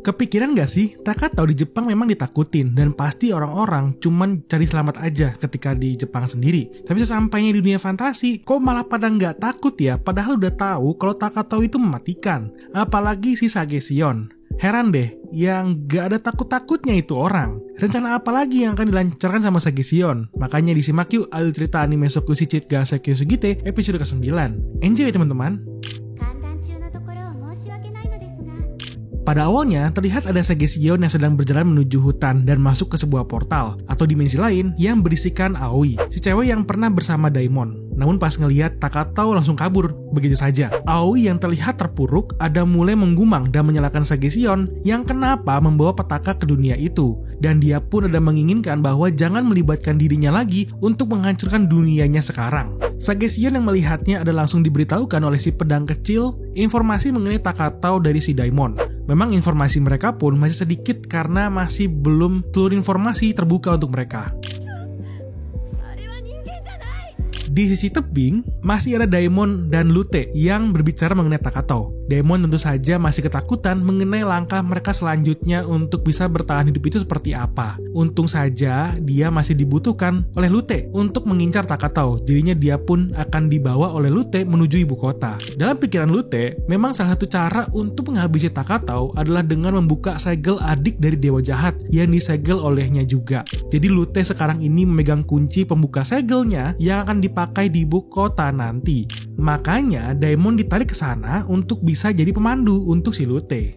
Kepikiran gak sih, Takatau di Jepang memang ditakutin dan pasti orang-orang cuman cari selamat aja ketika di Jepang sendiri. Tapi sesampainya di dunia fantasi, kok malah pada nggak takut ya? Padahal udah tahu kalau Takatau itu mematikan. Apalagi si Sagesion. Heran deh, yang gak ada takut-takutnya itu orang. Rencana apa lagi yang akan dilancarkan sama Sagesion? Makanya disimak yuk alur cerita anime Sokushi Gaseki Sugite episode ke-9. Enjoy ya teman-teman! Pada awalnya, terlihat ada Sagesion yang sedang berjalan menuju hutan dan masuk ke sebuah portal atau dimensi lain yang berisikan Aoi, si cewek yang pernah bersama Daimon. Namun pas ngelihat Takatau langsung kabur begitu saja. Aoi yang terlihat terpuruk ada mulai menggumam dan menyalahkan Sagesion yang kenapa membawa petaka ke dunia itu. Dan dia pun ada menginginkan bahwa jangan melibatkan dirinya lagi untuk menghancurkan dunianya sekarang. Sagesion yang melihatnya ada langsung diberitahukan oleh si pedang kecil informasi mengenai Takatau dari si Daimon. Memang informasi mereka pun masih sedikit karena masih belum seluruh informasi terbuka untuk mereka. Di sisi tebing, masih ada Daimon dan Lute yang berbicara mengenai Takatau. Daimon tentu saja masih ketakutan mengenai langkah mereka selanjutnya untuk bisa bertahan hidup itu seperti apa. Untung saja dia masih dibutuhkan oleh Lute untuk mengincar Takatau. Jadinya dia pun akan dibawa oleh Lute menuju ibu kota. Dalam pikiran Lute, memang salah satu cara untuk menghabisi Takatau adalah dengan membuka segel adik dari dewa jahat yang disegel olehnya juga. Jadi Lute sekarang ini memegang kunci pembuka segelnya yang akan dipakai di ibu kota nanti. Makanya Daimon ditarik ke sana untuk bisa jadi pemandu untuk si Lute.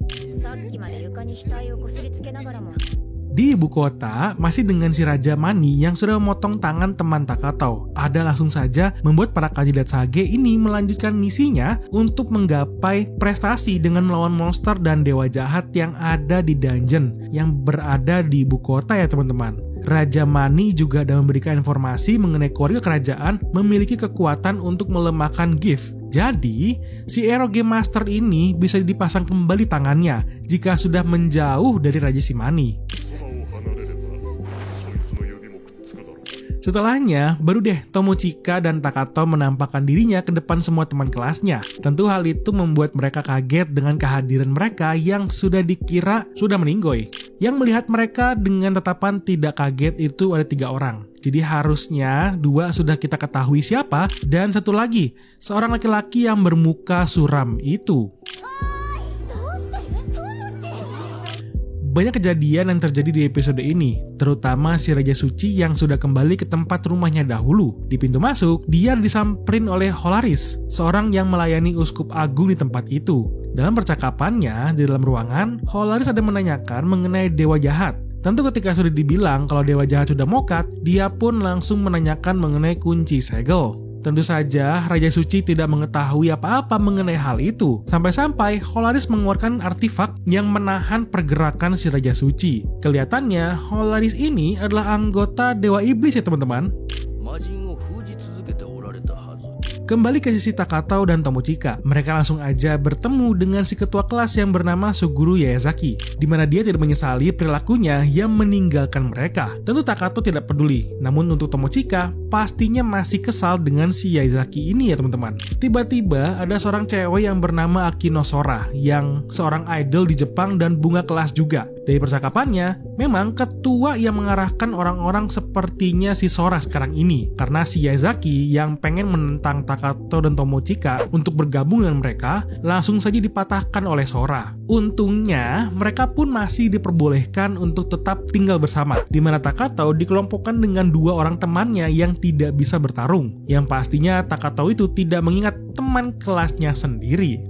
Di ibu kota, masih dengan si Raja Mani yang sudah memotong tangan teman Takatau. Ada langsung saja membuat para kandidat Sage ini melanjutkan misinya untuk menggapai prestasi dengan melawan monster dan dewa jahat yang ada di dungeon yang berada di ibu kota ya teman-teman. Raja Mani juga ada memberikan informasi mengenai keluarga kerajaan memiliki kekuatan untuk melemahkan gift. Jadi, si Ero Game Master ini bisa dipasang kembali tangannya jika sudah menjauh dari Raja Shimani. Setelahnya, baru deh Tomochika dan Takatau menampakkan dirinya ke depan semua teman kelasnya. Tentu hal itu membuat mereka kaget dengan kehadiran mereka yang sudah dikira sudah meninggoy. Yang melihat mereka dengan tatapan tidak kaget itu ada 3 orang. Jadi harusnya 2 sudah kita ketahui siapa, dan 1 lagi, seorang laki-laki yang bermuka suram itu. Banyak kejadian yang terjadi di episode ini, terutama si Raja Suci yang sudah kembali ke tempat rumahnya dahulu. Di pintu masuk, dia disamperin oleh Holaris, seorang yang melayani uskup agung di tempat itu. Dalam percakapannya, di dalam ruangan, Holaris ada menanyakan mengenai dewa jahat. Tentu ketika sudah dibilang kalau dewa jahat sudah mokat, dia pun langsung menanyakan mengenai kunci segel. Tentu saja, Raja Suci tidak mengetahui apa-apa mengenai hal itu. Sampai-sampai, Holaris mengeluarkan artefak yang menahan pergerakan si Raja Suci. Kelihatannya, Holaris ini adalah anggota Dewa Iblis ya teman-teman. Kembali ke sisi Takatau dan Tomochika, mereka langsung aja bertemu dengan si ketua kelas yang bernama Suguru Yaezaki, di mana dia tidak menyesali perilakunya yang meninggalkan mereka. Tentu Takatau tidak peduli, namun untuk Tomochika pastinya masih kesal dengan si Yaezaki ini ya teman-teman. Tiba-tiba ada seorang cewek yang bernama Akino Sora, yang seorang idol di Jepang dan bunga kelas juga. Dari percakapannya, memang ketua yang mengarahkan orang-orang sepertinya si Sora sekarang ini, karena si Yaezaki yang pengen menentang Takatau dan Tomochika untuk bergabung dengan mereka langsung saja dipatahkan oleh Sora. Untungnya mereka pun masih diperbolehkan untuk tetap tinggal bersama, di mana Takatau dikelompokkan dengan 2 orang temannya yang tidak bisa bertarung. Yang pastinya Takatau itu tidak mengingat teman kelasnya sendiri.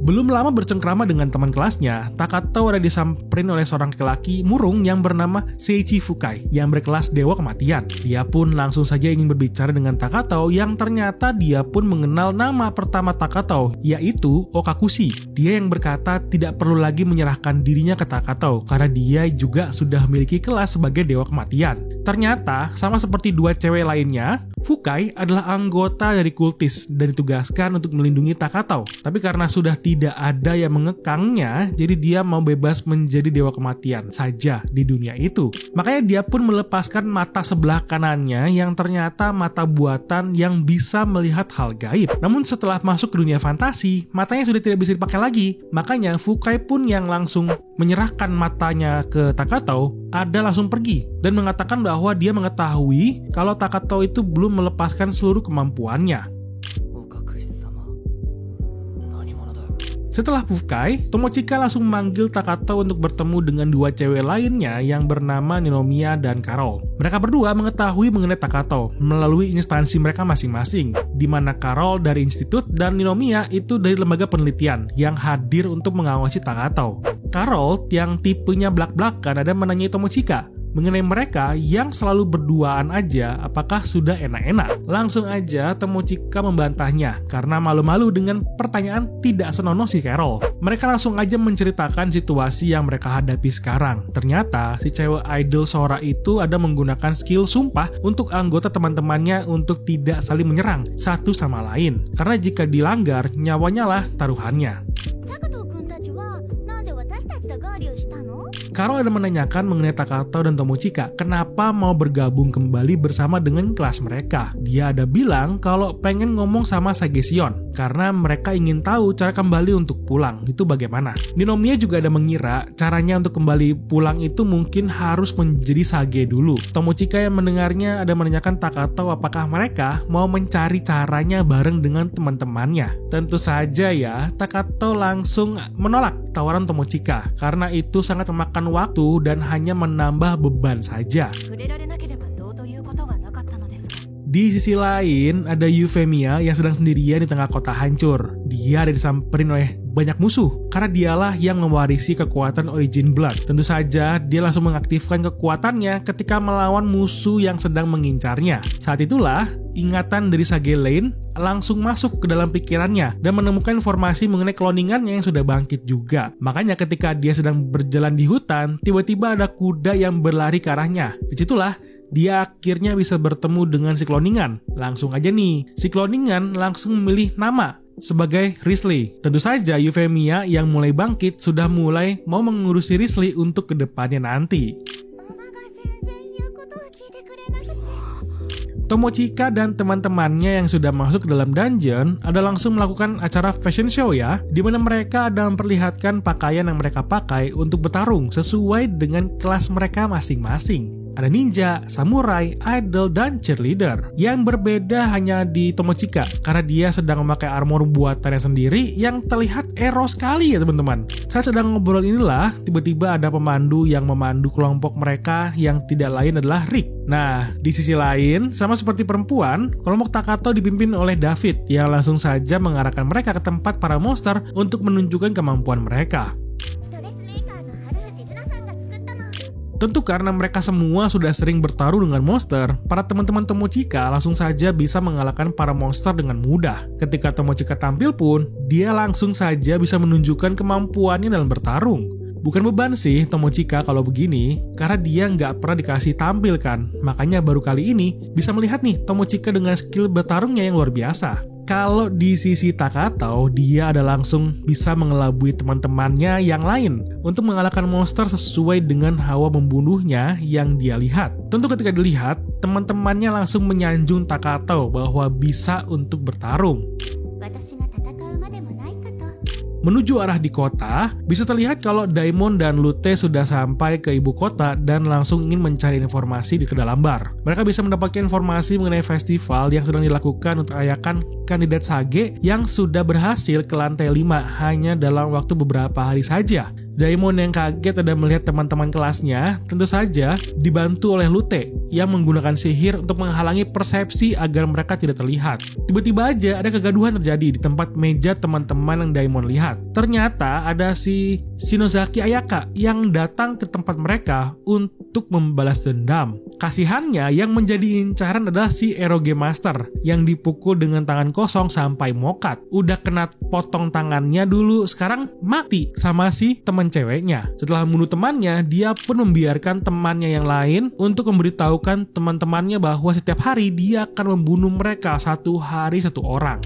Belum lama bercengkrama dengan teman kelasnya, Takatau ada disamperin oleh seorang laki-laki murung yang bernama Seiichi Fukai yang berkelas dewa kematian. Dia pun langsung saja ingin berbicara dengan Takatau yang ternyata dia pun mengenal nama pertama Takatau, yaitu Okakushi. Dia yang berkata tidak perlu lagi menyerahkan dirinya ke Takatau karena dia juga sudah memiliki kelas sebagai dewa kematian. Ternyata, sama seperti 2 cewek lainnya, Fukai adalah anggota dari kultis dan ditugaskan untuk melindungi Takatau. Tapi karena sudah tidak ada yang mengekangnya, jadi dia mau bebas menjadi dewa kematian saja di dunia itu. Makanya dia pun melepaskan mata sebelah kanannya yang ternyata mata buatan yang bisa melihat hal gaib. Namun setelah masuk ke dunia fantasi, matanya sudah tidak bisa dipakai lagi. Makanya Fukai pun yang langsung menyerahkan matanya ke Takato, ada langsung pergi dan mengatakan bahwa dia mengetahui kalau Takato itu belum melepaskan seluruh kemampuannya. Setelah Fukai, Tomochika langsung memanggil Takato untuk bertemu dengan dua cewek lainnya yang bernama Ninomiya dan Carol. Mereka berdua mengetahui mengenai Takato melalui instansi mereka masing-masing, di mana Carol dari institut dan Ninomiya itu dari lembaga penelitian yang hadir untuk mengawasi Takato. Carol yang tipenya blak-blakan ada menanyai Tomochika mengenai mereka yang selalu berduaan aja apakah sudah enak-enak. Langsung aja Tomochika membantahnya karena malu-malu dengan pertanyaan tidak senonoh si Carol. Mereka langsung aja menceritakan situasi yang mereka hadapi sekarang. Ternyata si cewek idol Sora itu ada menggunakan skill sumpah untuk anggota teman-temannya untuk tidak saling menyerang satu sama lain. Karena jika dilanggar, nyawanya lah taruhannya. Carol ada menanyakan mengenai Takato dan Tomochika kenapa mau bergabung kembali bersama dengan kelas mereka. Dia ada bilang kalau pengen ngomong sama Sagesion karena mereka ingin tahu cara kembali untuk pulang itu bagaimana. Ninomiya juga ada mengira caranya untuk kembali pulang itu mungkin harus menjadi Sage dulu. Tomochika yang mendengarnya ada menanyakan Takato apakah mereka mau mencari caranya bareng dengan teman-temannya. Tentu saja ya, Takato langsung menolak tawaran Tomochika karena itu sangat memakan waktu dan hanya menambah beban saja. Di sisi lain, ada Euphemia yang sedang sendirian di tengah kota hancur. Dia ada disamperin oleh banyak musuh, karena dialah yang mewarisi kekuatan Origin Blood. Tentu saja, dia langsung mengaktifkan kekuatannya ketika melawan musuh yang sedang mengincarnya. Saat itulah, ingatan dari Sage Lane langsung masuk ke dalam pikirannya dan menemukan informasi mengenai kloningannya yang sudah bangkit juga. Makanya ketika dia sedang berjalan di hutan, tiba-tiba ada kuda yang berlari ke arahnya. Disitulah, dia akhirnya bisa bertemu dengan si kloningan. Langsung aja nih, si kloningan langsung memilih nama sebagai Risley. Tentu saja Euphemia yang mulai bangkit sudah mulai mau mengurusi Risley untuk kedepannya nanti. Tomochika dan teman-temannya yang sudah masuk ke dalam dungeon ada langsung melakukan acara fashion show ya, di mana mereka ada memperlihatkan pakaian yang mereka pakai untuk bertarung sesuai dengan kelas mereka masing-masing. Ada ninja, samurai, idol, dan cheerleader. Yang berbeda hanya di Tomochika, karena dia sedang memakai armor buatannya sendiri yang terlihat ero sekali ya teman-teman. Saat sedang ngobrol inilah, tiba-tiba ada pemandu yang memandu kelompok mereka yang tidak lain adalah Rick. Nah, di sisi lain, sama seperti perempuan, kelompok Takato dipimpin oleh David yang langsung saja mengarahkan mereka ke tempat para monster untuk menunjukkan kemampuan mereka. Tentu karena mereka semua sudah sering bertarung dengan monster, para teman-teman Tomochika langsung saja bisa mengalahkan para monster dengan mudah. Ketika Tomochika tampil pun, dia langsung saja bisa menunjukkan kemampuannya dalam bertarung. Bukan beban sih Tomochika kalau begini, karena dia nggak pernah dikasih tampil kan. Makanya baru kali ini bisa melihat nih Tomochika dengan skill bertarungnya yang luar biasa. Kalau di sisi Takato, dia ada langsung bisa mengelabui teman-temannya yang lain untuk mengalahkan monster sesuai dengan hawa membunuhnya yang dia lihat. Tentu ketika dilihat, teman-temannya langsung menyanjung Takato bahwa bisa untuk bertarung. Menuju arah di kota, bisa terlihat kalau Daimon dan Lute sudah sampai ke ibu kota dan langsung ingin mencari informasi di dalam bar. Mereka bisa mendapatkan informasi mengenai festival yang sedang dilakukan untuk merayakan kandidat Sage yang sudah berhasil ke lantai 5 hanya dalam waktu beberapa hari saja. Daimon yang kaget ada melihat teman-teman kelasnya, tentu saja dibantu oleh Lute yang menggunakan sihir untuk menghalangi persepsi agar mereka tidak terlihat. Tiba-tiba aja ada kegaduhan terjadi di tempat meja teman-teman yang Daimon lihat. Ternyata ada si Shinozaki Ayaka yang datang ke tempat mereka untuk membalas dendam. Kasihannya yang menjadi incaran adalah si Eroge Master yang dipukul dengan tangan kosong sampai mokat. Udah kena potong tangannya dulu, sekarang mati sama si teman ceweknya. Setelah membunuh temannya, dia pun membiarkan temannya yang lain untuk memberitahukan teman-temannya bahwa setiap hari dia akan membunuh mereka 1 hari 1 orang.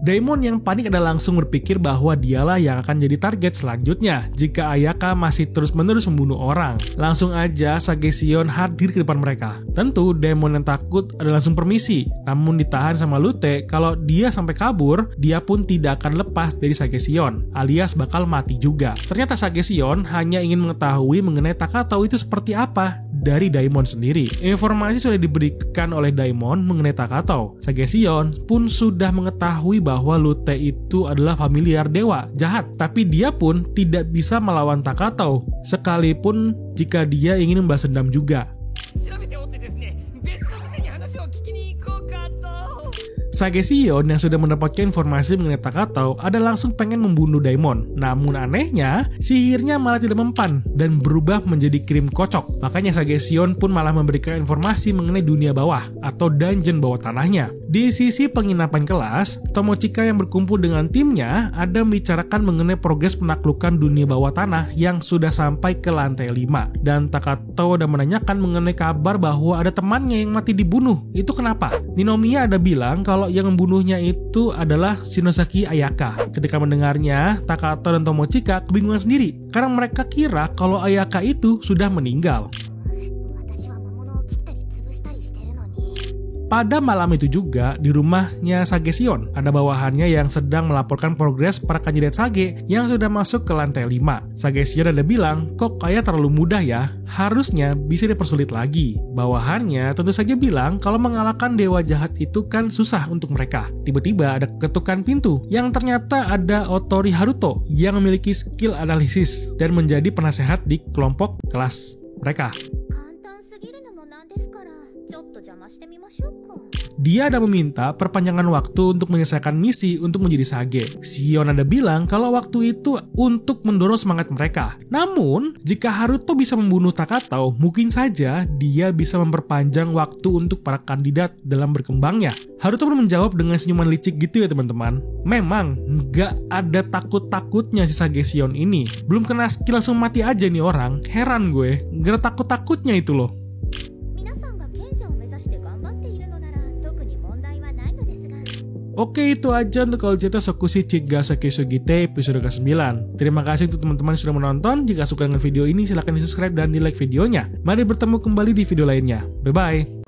Daimon yang panik ada langsung berpikir bahwa dialah yang akan jadi target selanjutnya jika Ayaka masih terus-menerus membunuh orang. Langsung aja Sagesion hadir ke depan mereka. Tentu Daimon yang takut ada langsung permisi, namun ditahan sama Lute kalau dia sampai kabur, dia pun tidak akan lepas dari Sagesion, alias bakal mati juga. Ternyata Sagesion hanya ingin mengetahui mengenai Takatau itu seperti apa dari Daimon sendiri. Informasi sudah diberikan oleh Daimon mengenai Takatau. Sagesion pun sudah mengetahui bahwa Lute itu adalah familiar dewa jahat, tapi dia pun tidak bisa melawan Takatau, sekalipun jika dia ingin membalas dendam juga. Sagesion yang sudah mendapatkan informasi mengenai Takatau ada langsung pengen membunuh Daimon. Namun anehnya, sihirnya malah tidak mempan dan berubah menjadi krim kocok. Makanya Sagesion pun malah memberikan informasi mengenai dunia bawah atau dungeon bawah tanahnya. Di sisi penginapan kelas, Tomochika yang berkumpul dengan timnya ada membicarakan mengenai progres penaklukan dunia bawah tanah yang sudah sampai ke lantai 5. Dan Takatau ada menanyakan mengenai kabar bahwa ada temannya yang mati dibunuh. Itu kenapa? Ninomiya ada bilang kalau yang membunuhnya itu adalah Shinosaki Ayaka. Ketika mendengarnya, Takatau dan Tomochika kebingungan sendiri karena mereka kira kalau Ayaka itu sudah meninggal. Pada malam itu juga, di rumahnya Sagesion, ada bawahannya yang sedang melaporkan progres para kandidat Sage yang sudah masuk ke lantai 5. Sagesion ada bilang, kok kayak terlalu mudah ya, harusnya bisa dipersulit lagi. Bawahannya tentu saja bilang kalau mengalahkan dewa jahat itu kan susah untuk mereka. Tiba-tiba ada ketukan pintu, yang ternyata ada Otori Haruto yang memiliki skill analisis dan menjadi penasehat di kelompok kelas mereka. Dia ada meminta perpanjangan waktu untuk menyelesaikan misi untuk menjadi Sage. Shion ada bilang kalau waktu itu untuk mendorong semangat mereka. Namun, jika Haruto bisa membunuh Takatau, mungkin saja dia bisa memperpanjang waktu untuk para kandidat dalam berkembangnya. Haruto pun menjawab dengan senyuman licik gitu ya teman-teman. Memang, nggak ada takut-takutnya si Sage Shion ini. Belum kena skill langsung mati aja nih orang. Heran gue, nggak ada takut-takutnya itu loh. Oke, itu aja untuk kalau cerita Sokushi Chigasaki Sugite episode ke-9. Terima kasih untuk teman-teman yang sudah menonton. Jika suka dengan video ini, silahkan di subscribe dan di like videonya. Mari bertemu kembali di video lainnya. Bye-bye.